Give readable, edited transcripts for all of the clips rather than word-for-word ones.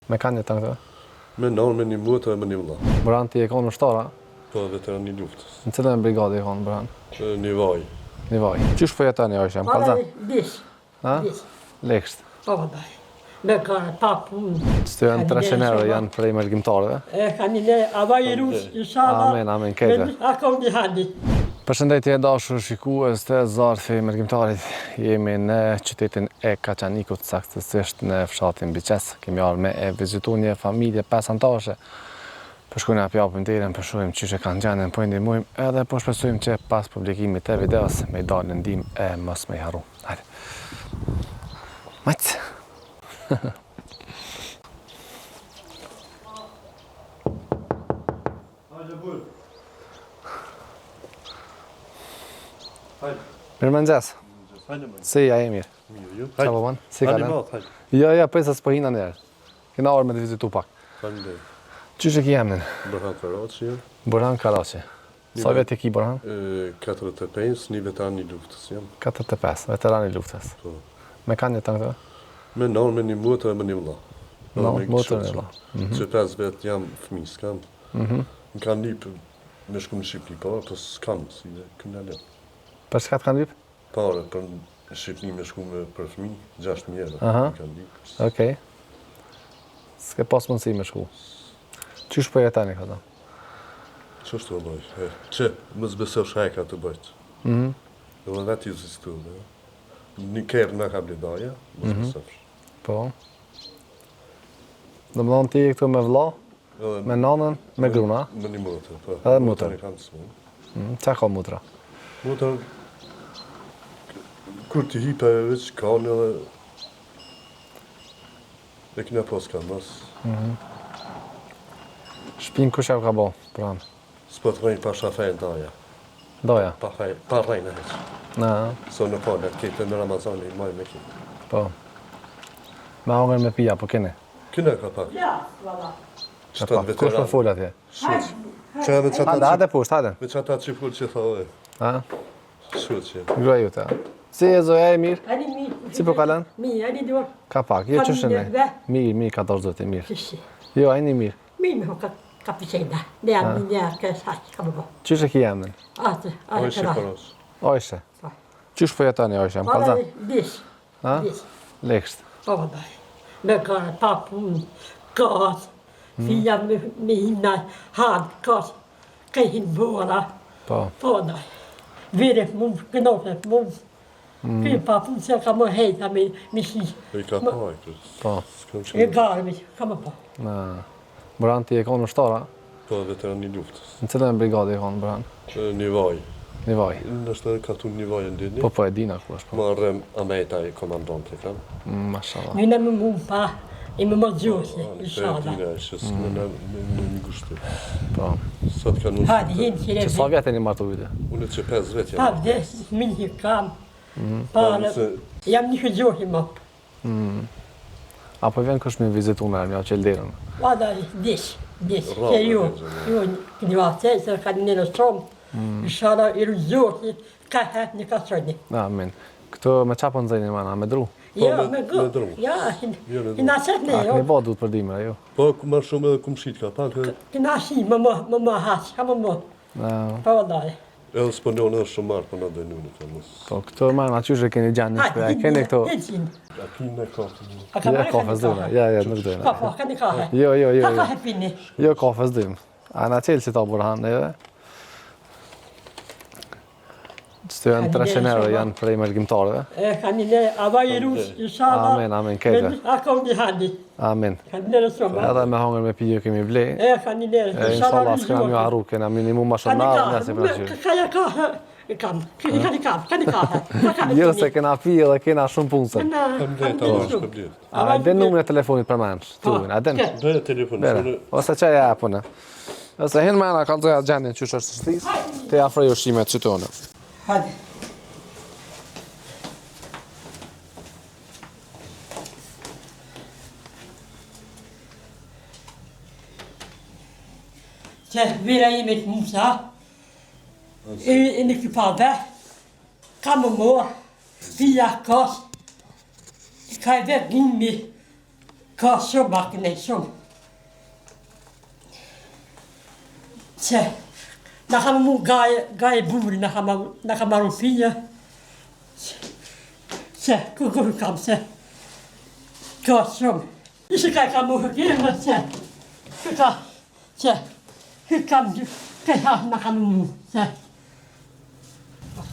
Me kanë jetë këto? Me non, me një mutë e me një vëlla. Burhan ti e konë në shtara? Po, veteran një luftës. Në cilën brigadë e konë Burhan? Një vaj. Një vaj. Qysh po jetoni Aisha? Më kalzan? Dish. Ha? Dish. Lekshtë. Po, daj. Me kanë pa punë. Së janë 300 euro, janë prej mërgjimtarëve? E kanë një avaj i rusë, inshallah. Amen, amen, kejtë. A kom një handi. Përshëndetje dashur shikues të Zarfi Mërgjimtarit. Jemi në qytetin e Kaçanikut, saktësisht në fshatin Biqes. Kemi ardhur me e vizitu një familje 5 anëtare. Po shkojmë apo japim derën, po shohim çish e kanë gjendën, po i ndihmojmë edhe po shpresojmë që pas publikimit të videos me dalë ndihmë e mos me harru. Hajde. Mac. Mirëmëngjes. Si ja e mirë? Mirë, Qa po banë? Si ka Hajde, lënë? hajde. Ja, pesa s'po hina njerë. Kena orë me të vizitu pak. Faleminderit. Qysh e ki emnin? Burhan Karaçi, Burhan Karaçi. Sa vjet e ki Burhan? 45, një veteran një luftës jam. 45, veteran i luftës. Po. Me kanë jetë këto? Me non, me një mutë e me një vëlla. No, motër e vëlla. Që 5 vetë jam fëmijë, s'kam. Më kanë lypë me shku në Shqipni, po s'kam, si dhe kënë në Për çka të kanë lyp? Pare, për në Shqipni me shku me për fëmijë, 6.000 euro. Aha. Më kanë lypë. Okej. S'ke pas mundësi me shku. Qysh po jetani këta? Që është të bëjt? Që, më zbesër shajka të bëjt. Dhe vetë i zistu, dhe. Një kërë në ka blidaja, më zbesër. Po. Dhe më dhonë ti këtu me vlla, me nanën, me gruna. Me një mutër, po. Edhe mutër. Mutër e kanë të smunë. Qa ka mutra? Mutër, kur t'i hipe e veç kanë edhe... E kina pas ka mas. Shpinë kush e ka bo, Burhan? S'po të rejnë pa shafejnë daja. Doja? Pa rejnë e heq. Na, So në falet, kete në Ramazani, maj me kete. po. Me hongër me pija, po keni? Kina ka pak. Ja, valla. Shtat Kush po veteran. fol atje? Shuq. Që edhe që Hajde, ata hajde pusht, hajde. me që ata që full që thove. Ha? Shuq që. Gruaja jute, ha? Si e zoja e mirë? Ani mi. Si po kalën? Mi, ani duar. Ka pak, jo qështë ne. Familje, Mirë, ka dorë zote, mirë. Kishi. Jo, ajni mirë. Mi me ka pisenda. Ne jam një kës haq, ka më bo. Qysh e ki emnin? Atë, atë Oj, këra. shikoros. Ojshe. Po. Qysh po jetoni, Ojshe, më kalzan? Dish. Ha? Dish. Lekshtë. Po, daj. Me kanë pa punë, gas, fia me himna, hand, gas, ka hinë vora. Po. Po, daj. Vire mund, kënofe mund. Këj pa punë se ka më hejta me shi. E i ka pa e kërës. Po. S'kam E që. garëmi, ka më po. Na. Burhan ti e konë në shtara? Po, veteran një luftës. Në cilën brigadë e konë, Burhan? Një vaj. Një vaj. Nështë edhe ka tu një vaj e ndini. Po e dina ku është, po. Ma rrem Ameta i komandante kam. Mashallah. Një në më mund pa, i më më gjohë, Se inshallah. dina e që s'me në një gushtu. Po. Sot ka nuk. Hadi, hinë që Që sa vjetë e një martu vite? Unë që 5 vetë Pa jam. vdes, minjë kam. Pa, jam një gjohë më. Apo vjen kush me vizitu me mja qelderën? Vada, dish, Rrallë, që ju, rrallë. një vatë, se ka një në shumë, inshallah, i rëgjohë, ka hetë një ka sërni. Amin. Këto me qa po nëzajnë mana, me dru? Ja, me- me me gëtë, dru. ja, Jo, me dru. hina qëtë ne, A, jo. këni ba du të përdimra, jo? Po, ma shumë edhe kum shit ka pak, Hina shi, më haqë, ka më. Pa vada, edhe s'po njën edhe shumë marë, po në dhe njën ka mos. Po, këto mana, qysh e keni gjanë një shpëja? Keni këto... A ki në kafe. Ja, kafe s'dojna, ja, nuk dojna. Pa, ka një kafe. Jo, Ka kafe pini. Jo, kafe s'dojmë. A na qelë që ta Burhan, edhe? Që janë 300 euro, janë prej mërgjimtarëve. E, ka një në avaj i rusë, inshallah. Amen, kejtë. A kom një handi. Amin. Ka një në shumë. Edhe me hongër me pijë kemi blej. E, ka një në, Inshallah, s'kena mjë arru, kena minimum ma shumë narë, nëse për qyrë. Ka një kafe. Kam, ka një kafe. Jo, se kena pijë dhe kena shumë punësën. Kam dhe ta është për blit. A den numrin e telefonit për mensh, tuin, a den? Dhe telefon, Bere, ose që ja punë. Ose hinë mena, ka të doja gjendin që është shtëpisë, te afroj ushqimet që tonë. Hadi. Që vira ime të Musa, e në këpave, ka më morë, pija kos, ka e vetë gumi, Ka shumë makine, shumë. Se, na kam mu gaje buri, na kam marru fije. Se, kukur kam se. Ka shumë. Ishe ka kam mu hëgjirë, se. Këta, se. Kam, këta na kam mu, se.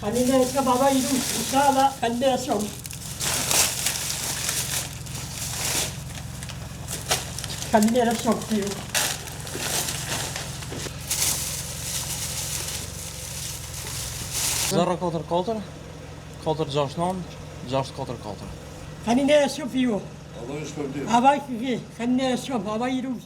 Kanine ka baba i du, usala, kanine shumë. Kanine shumë të ju. Zero 44 469 644. Kanine shumë të ju. Allah ju shpërblim. Hava i fi, kanine shumë, hava i du.